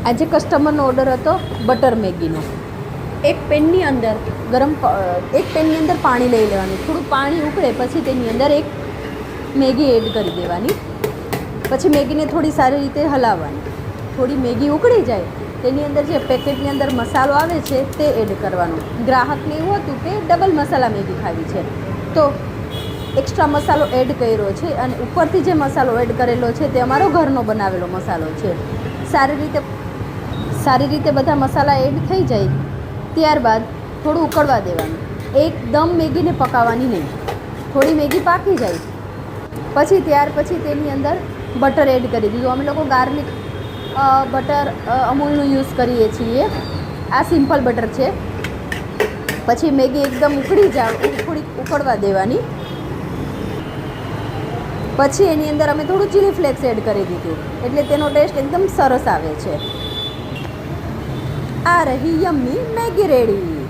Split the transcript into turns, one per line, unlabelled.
આજે કસ્ટમરનો ઓર્ડર હતો બટર મેગીનો. એક પેનની અંદર પાણી લઈ લેવાનું. થોડું પાણી ઉકળે પછી તેની અંદર એક મેગી એડ કરી દેવાની. પછી મેગીને થોડી સારી રીતે હલાવવાની. થોડી મેગી ઉકળી જાય તેની અંદર જે પેકેટની અંદર મસાલો આવે છે તે એડ કરવાનો. ગ્રાહકને એવું હતું કે ડબલ મસાલા મેગી ખાવી છે તો એક્સ્ટ્રા મસાલો એડ કર્યો છે અને ઉપરથી જે મસાલો એડ કરેલો છે તે અમારો ઘરનો બનાવેલો મસાલો છે. સારી રીતે બધા મસાલા એડ થઈ જાય ત્યારબાદ થોડું ઉકળવા દેવાનું. એકદમ મેગીને પકાવવાની નહીં. થોડી મેગી પાકી જાય ત્યાર પછી તેની અંદર બટર એડ કરી દીધું. અમે લોકો ગાર્લિક બટર અમૂલનું યુઝ કરીએ છીએ. આ સિમ્પલ બટર છે. પછી મેગી એકદમ ઉકળી જાય થોડીક ઉકળવા દેવાની. પછી એની અંદર અમે થોડું ચીલી ફ્લેક્સ એડ કરી દીધું એટલે તેનો ટેસ્ટ એકદમ સરસ આવે છે. આ રહી યમ્મી મેગી રેડી.